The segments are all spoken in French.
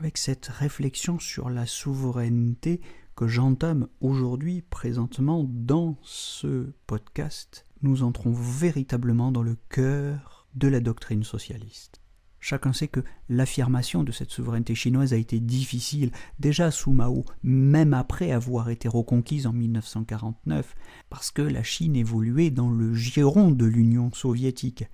avec cette réflexion sur la souveraineté que j'entame aujourd'hui, présentement, dans ce podcast. Nous entrons véritablement dans le cœur de la doctrine socialiste. Chacun sait que l'affirmation de cette souveraineté chinoise a été difficile, déjà sous Mao, même après avoir été reconquise en 1949, parce que la Chine évoluait dans le giron de l'Union soviétique,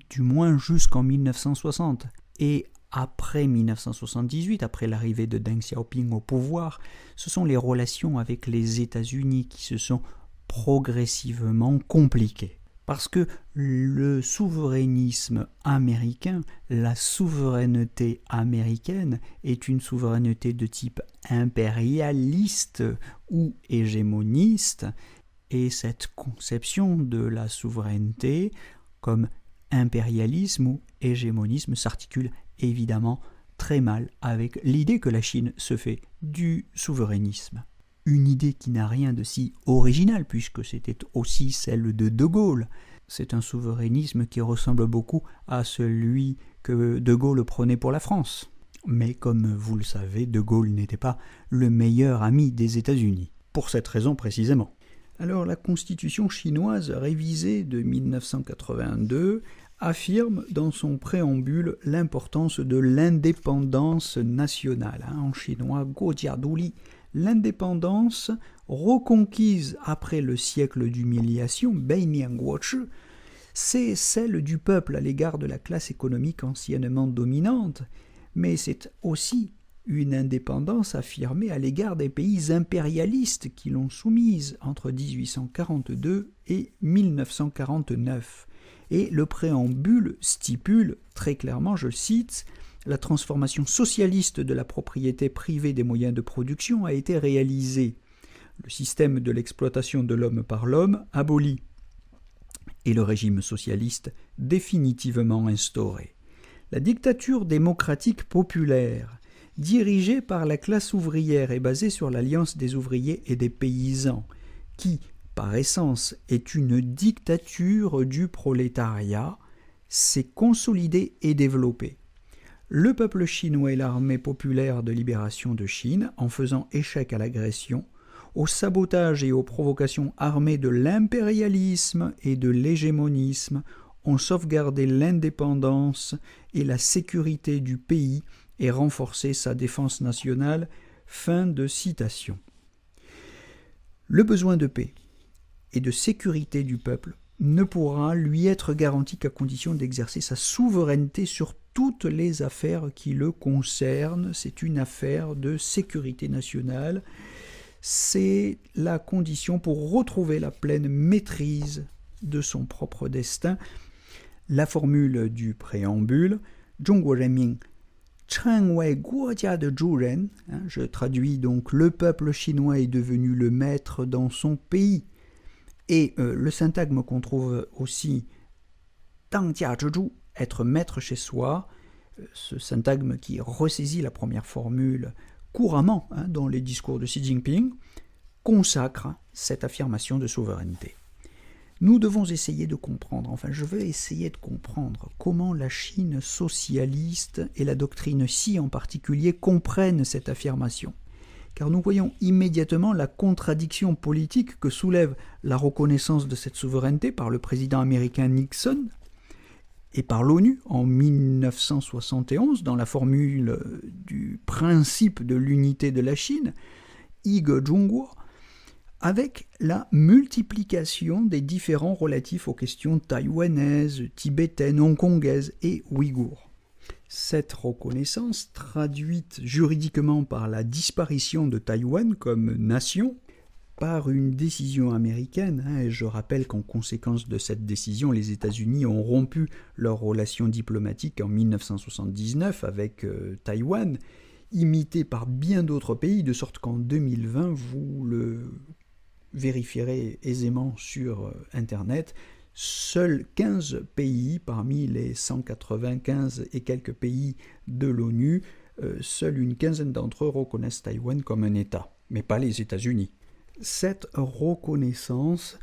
du moins jusqu'en 1960. Et après 1978, après l'arrivée de Deng Xiaoping au pouvoir, ce sont les relations avec les États-Unis qui se sont progressivement compliquées. Parce que le souverainisme américain, la souveraineté américaine est une souveraineté de type impérialiste ou hégémoniste, et cette conception de la souveraineté comme impérialisme ou hégémonisme s'articule évidemment très mal avec l'idée que la Chine se fait du souverainisme. Une idée qui n'a rien de si original puisque c'était aussi celle de De Gaulle. C'est un souverainisme qui ressemble beaucoup à celui que De Gaulle prenait pour la France. Mais comme vous le savez, De Gaulle n'était pas le meilleur ami des États-Unis, pour cette raison précisément. Alors la constitution chinoise révisée de 1982 affirme dans son préambule l'importance de l'indépendance nationale. En chinois, Guojiaduli. L'indépendance reconquise après le siècle d'humiliation, Beinianguochi, c'est celle du peuple à l'égard de la classe économique anciennement dominante, mais c'est aussi une indépendance affirmée à l'égard des pays impérialistes qui l'ont soumise entre 1842 et 1949. Et le préambule stipule très clairement, je cite, « La transformation socialiste de la propriété privée des moyens de production a été réalisée. Le système de l'exploitation de l'homme par l'homme aboli. Et le régime socialiste définitivement instauré. La dictature démocratique populaire, dirigée par la classe ouvrière et basée sur l'alliance des ouvriers et des paysans, qui, par essence, est une dictature du prolétariat, s'est consolidée et développée. Le peuple chinois et l'armée populaire de libération de Chine, en faisant échec à l'agression, au sabotage et aux provocations armées de l'impérialisme et de l'hégémonisme, ont sauvegardé l'indépendance et la sécurité du pays et renforcé sa défense nationale. » Fin de citation. Le besoin de paix et de sécurité du peuple ne pourra lui être garanti qu'à condition d'exercer sa souveraineté sur toutes les affaires qui le concernent. C'est une affaire de sécurité nationale. C'est la condition pour retrouver la pleine maîtrise de son propre destin. La formule du préambule, « Zhongguo Renmin Chen Wei Guojia de Zhuren », je traduis donc « Le peuple chinois est devenu le maître dans son pays ». Et le syntagme qu'on trouve aussi « Dang Jia Zhizhu », être maître chez soi, ce syntagme qui ressaisit la première formule couramment dans les discours de Xi Jinping, consacre cette affirmation de souveraineté. Nous devons essayer de comprendre, enfin je veux essayer de comprendre comment la Chine socialiste et la doctrine Xi en particulier comprennent cette affirmation. Car nous voyons immédiatement la contradiction politique que soulève la reconnaissance de cette souveraineté par le président américain Nixon et par l'ONU en 1971 dans la formule du principe de l'unité de la Chine, Ige Zhongguo, avec la multiplication des différends relatifs aux questions taïwanaises, tibétaines, hongkongaises et ouïghours. Cette reconnaissance, traduite juridiquement par la disparition de Taïwan comme nation, par une décision américaine, et je rappelle qu'en conséquence de cette décision, les États-Unis ont rompu leurs relations diplomatiques en 1979 avec Taïwan, imité par bien d'autres pays, de sorte qu'en 2020, vous le vérifierez aisément sur Internet, seuls 15 pays parmi les 195 et quelques pays de l'ONU, seule une quinzaine d'entre eux reconnaissent Taïwan comme un État, mais pas les États-Unis. Cette reconnaissance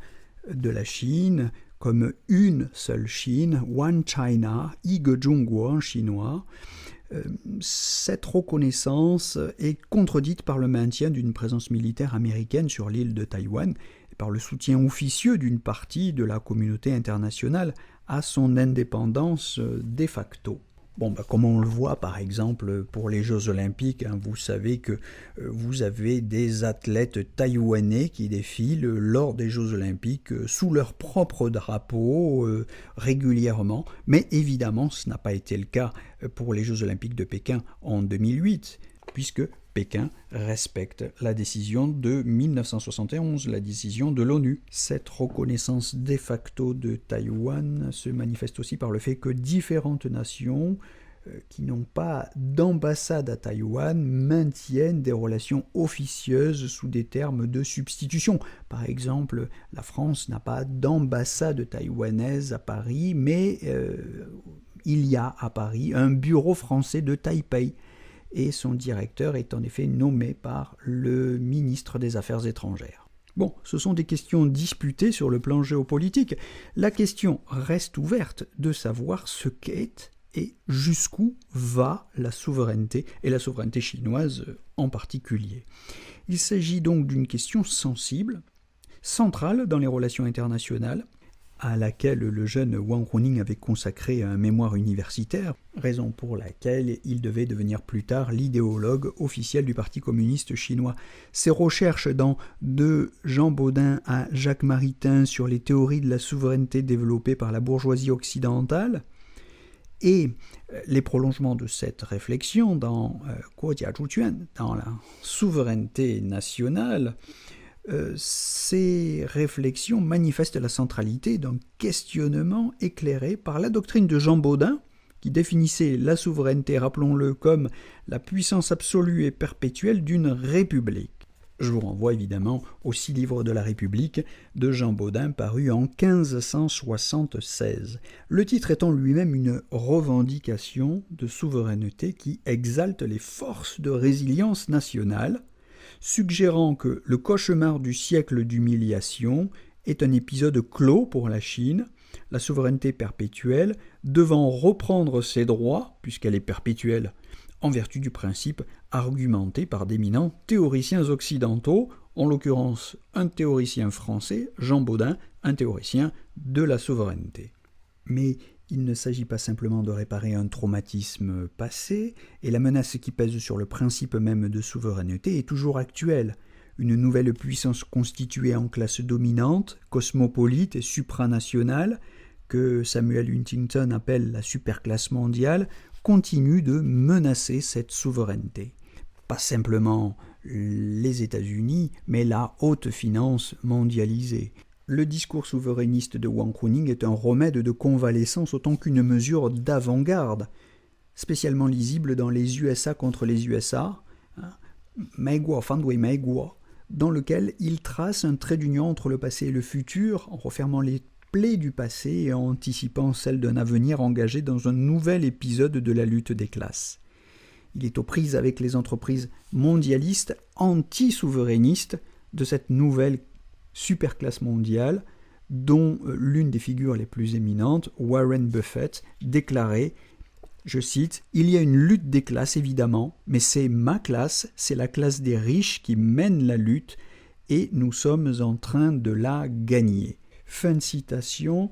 de la Chine comme une seule Chine, One China, Ige Zhongguo en chinois, Cette reconnaissance est contredite par le maintien d'une présence militaire américaine sur l'île de Taïwan et par le soutien officieux d'une partie de la communauté internationale à son indépendance de facto. Comme on le voit par exemple pour les Jeux Olympiques, vous savez que vous avez des athlètes taïwanais qui défilent lors des Jeux Olympiques sous leur propre drapeau régulièrement, mais évidemment ce n'a pas été le cas pour les Jeux Olympiques de Pékin en 2008, puisque Pékin respecte la décision de 1971, la décision de l'ONU. Cette reconnaissance de facto de Taïwan se manifeste aussi par le fait que différentes nations qui n'ont pas d'ambassade à Taïwan maintiennent des relations officieuses sous des termes de substitution. Par exemple, la France n'a pas d'ambassade taïwanaise à Paris, mais il y a à Paris un bureau français de Taipei. Et son directeur est en effet nommé par le ministre des Affaires étrangères. Ce sont des questions disputées sur le plan géopolitique. La question reste ouverte de savoir ce qu'est et jusqu'où va la souveraineté, et la souveraineté chinoise en particulier. Il s'agit donc d'une question sensible, centrale dans les relations internationales, à laquelle le jeune Wang Huning avait consacré un mémoire universitaire, raison pour laquelle il devait devenir plus tard l'idéologue officiel du Parti communiste chinois. Ses recherches de Jean Bodin à Jacques Maritain sur les théories de la souveraineté développées par la bourgeoisie occidentale, et les prolongements de cette réflexion dans Guojia Zhuquan, dans la souveraineté nationale, ces réflexions manifestent la centralité d'un questionnement éclairé par la doctrine de Jean Bodin, qui définissait la souveraineté, rappelons-le, comme la puissance absolue et perpétuelle d'une république. Je vous renvoie évidemment aux 6 livres de la République de Jean Bodin paru en 1576. Le titre étant lui-même une revendication de souveraineté qui exalte les forces de résilience nationale, suggérant que le cauchemar du siècle d'humiliation est un épisode clos pour la Chine, la souveraineté perpétuelle devant reprendre ses droits, puisqu'elle est perpétuelle, en vertu du principe argumenté par d'éminents théoriciens occidentaux, en l'occurrence un théoricien français, Jean Bodin, un théoricien de la souveraineté. Mais il ne s'agit pas simplement de réparer un traumatisme passé, et la menace qui pèse sur le principe même de souveraineté est toujours actuelle. Une nouvelle puissance constituée en classe dominante, cosmopolite et supranationale, que Samuel Huntington appelle la superclasse mondiale, continue de menacer cette souveraineté. Pas simplement les États-Unis, mais la haute finance mondialisée. Le discours souverainiste de Wang Huning est un remède de convalescence autant qu'une mesure d'avant-garde, spécialement lisible dans les USA contre les USA, dans lequel il trace un trait d'union entre le passé et le futur, en refermant les plaies du passé et en anticipant celles d'un avenir engagé dans un nouvel épisode de la lutte des classes. Il est aux prises avec les entreprises mondialistes anti-souverainistes de cette nouvelle superclasse mondiale, dont l'une des figures les plus éminentes, Warren Buffett, déclarait, je cite, « Il y a une lutte des classes évidemment, mais c'est ma classe, c'est la classe des riches qui mène la lutte et nous sommes en train de la gagner. » Fin de citation,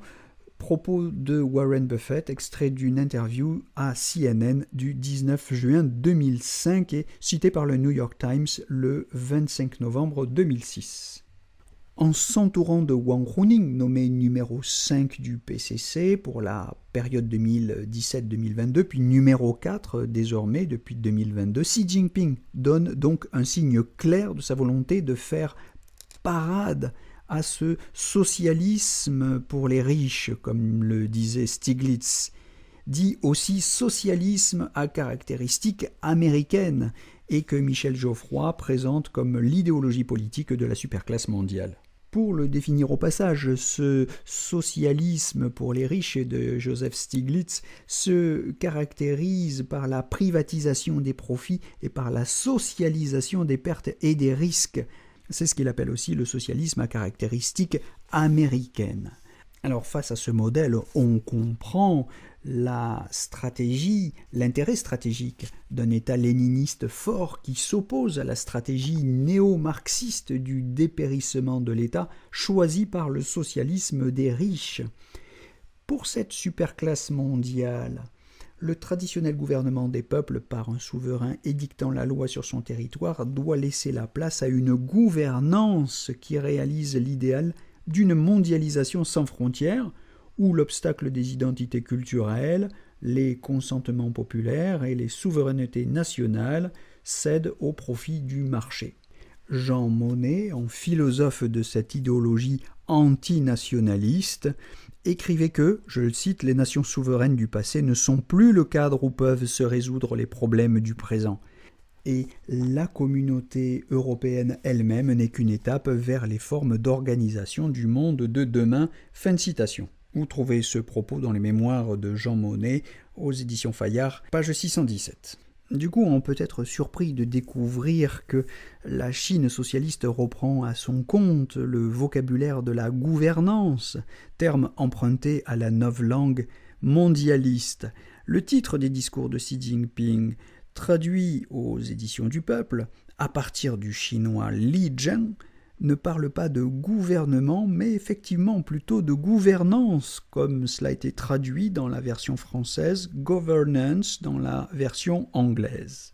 propos de Warren Buffett, extrait d'une interview à CNN du 19 juin 2005 et cité par le New York Times le 25 novembre 2006. En s'entourant de Wang Huning, nommé numéro 5 du PCC pour la période 2017-2022, puis numéro 4 désormais depuis 2022, Xi Jinping donne donc un signe clair de sa volonté de faire parade à ce socialisme pour les riches, comme le disait Stiglitz, dit aussi socialisme à caractéristiques américaines, et que Michel Geoffroy présente comme l'idéologie politique de la superclasse mondiale. Pour le définir au passage, ce socialisme pour les riches de Joseph Stiglitz se caractérise par la privatisation des profits et par la socialisation des pertes et des risques. C'est ce qu'il appelle aussi le socialisme à caractéristiques américaines. Alors face à ce modèle, on comprend la stratégie, l'intérêt stratégique d'un État léniniste fort qui s'oppose à la stratégie néo-marxiste du dépérissement de l'État choisie par le socialisme des riches. Pour cette superclasse mondiale, le traditionnel gouvernement des peuples par un souverain édictant la loi sur son territoire doit laisser la place à une gouvernance qui réalise l'idéal d'une mondialisation sans frontières, où l'obstacle des identités culturelles, les consentements populaires et les souverainetés nationales cèdent au profit du marché. Jean Monnet, en philosophe de cette idéologie antinationaliste, écrivait que, je le cite, « les nations souveraines du passé ne sont plus le cadre où peuvent se résoudre les problèmes du présent ». Et la communauté européenne elle-même n'est qu'une étape vers les formes d'organisation du monde de demain. Fin de citation. Vous trouvez ce propos dans les mémoires de Jean Monnet aux éditions Fayard, page 617. Du coup, on peut être surpris de découvrir que la Chine socialiste reprend à son compte le vocabulaire de la gouvernance, terme emprunté à la novlangue mondialiste. Le titre des discours de Xi Jinping, traduit aux éditions du Peuple, à partir du chinois Li Zheng, ne parle pas de gouvernement, mais effectivement plutôt de gouvernance, comme cela a été traduit dans la version française, governance dans la version anglaise.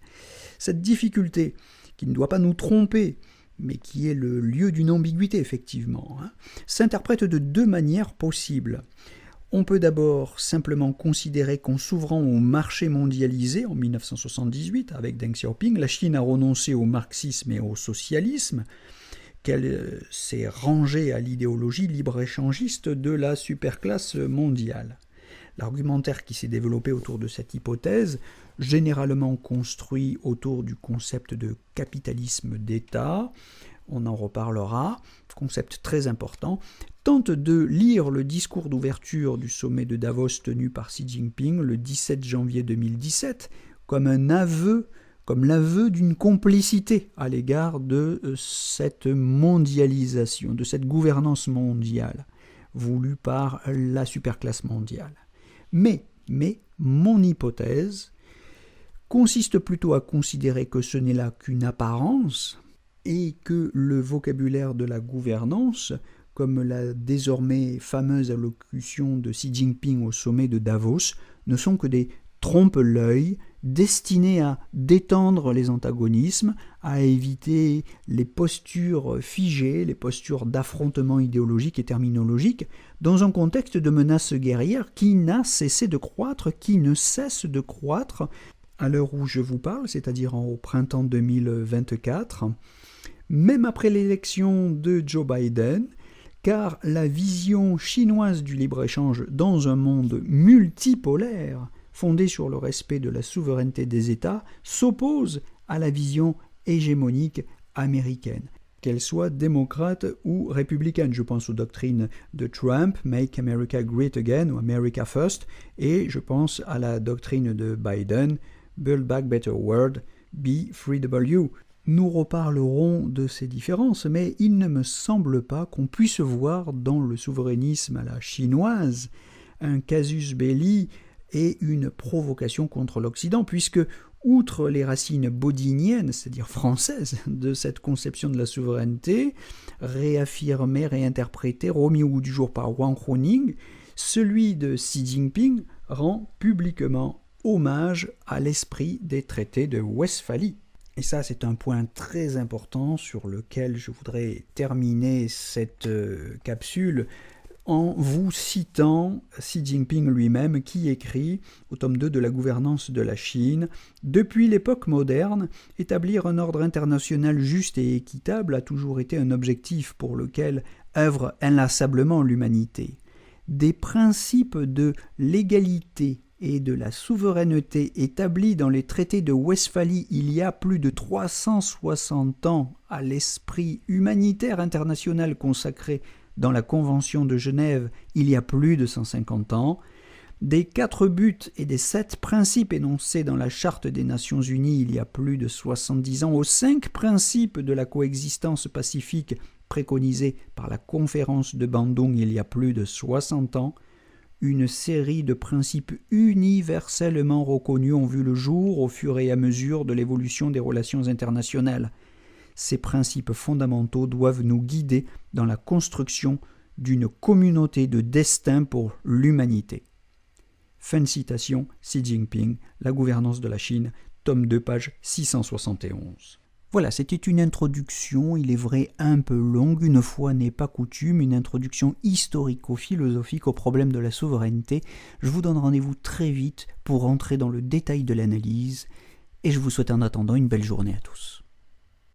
Cette difficulté, qui ne doit pas nous tromper, mais qui est le lieu d'une ambiguïté effectivement, s'interprète de deux manières possibles. On peut d'abord simplement considérer qu'en s'ouvrant au marché mondialisé en 1978 avec Deng Xiaoping, la Chine a renoncé au marxisme et au socialisme, qu'elle s'est rangée à l'idéologie libre-échangiste de la superclasse mondiale. L'argumentaire qui s'est développé autour de cette hypothèse, généralement construit autour du concept de capitalisme d'État, on en reparlera, concept très important, tente de lire le discours d'ouverture du sommet de Davos tenu par Xi Jinping le 17 janvier 2017 comme un aveu, comme l'aveu d'une complicité à l'égard de cette mondialisation, de cette gouvernance mondiale voulue par la superclasse mondiale. Mais mon hypothèse consiste plutôt à considérer que ce n'est là qu'une apparence et que le vocabulaire de la gouvernance, comme la désormais fameuse allocution de Xi Jinping au sommet de Davos, ne sont que des trompe-l'œil destinés à détendre les antagonismes, à éviter les postures figées, les postures d'affrontement idéologique et terminologique, dans un contexte de menace guerrière qui n'a cessé de croître, qui ne cesse de croître à l'heure où je vous parle, c'est-à-dire au printemps 2024, même après l'élection de Joe Biden, car la vision chinoise du libre-échange dans un monde multipolaire, fondé sur le respect de la souveraineté des États, s'oppose à la vision hégémonique américaine, qu'elle soit démocrate ou républicaine. Je pense aux doctrines de Trump, Make America Great Again ou America First, et je pense à la doctrine de Biden, Build Back Better World, Be Free W. Nous reparlerons de ces différences, mais il ne me semble pas qu'on puisse voir dans le souverainisme à la chinoise un casus belli et une provocation contre l'Occident, puisque, outre les racines bodiniennes, c'est-à-dire françaises, de cette conception de la souveraineté, réaffirmée, réinterprétée, remis au goût du jour par Wang Huning, celui de Xi Jinping rend publiquement hommage à l'esprit des traités de Westphalie. Et ça, c'est un point très important sur lequel je voudrais terminer cette capsule en vous citant Xi Jinping lui-même qui écrit au tome 2 de la gouvernance de la Chine « Depuis l'époque moderne, établir un ordre international juste et équitable a toujours été un objectif pour lequel œuvre inlassablement l'humanité. Des principes de l'égalité et de la souveraineté établis dans les traités de Westphalie il y a plus de 360 ans à l'esprit humanitaire international consacré dans la Convention de Genève il y a plus de 150 ans, des 4 buts et des 7 principes énoncés dans la Charte des Nations Unies il y a plus de 70 ans, aux 5 principes de la coexistence pacifique préconisée par la conférence de Bandung il y a plus de 60 ans, une série de principes universellement reconnus ont vu le jour au fur et à mesure de l'évolution des relations internationales. Ces principes fondamentaux doivent nous guider dans la construction d'une communauté de destin pour l'humanité. Fin de citation, Xi Jinping, La gouvernance de la Chine, tome 2, page 671. Voilà, c'était une introduction, il est vrai un peu longue, une fois n'est pas coutume, une introduction historico-philosophique au problème de la souveraineté. Je vous donne rendez-vous très vite pour rentrer dans le détail de l'analyse, et je vous souhaite en attendant une belle journée à tous.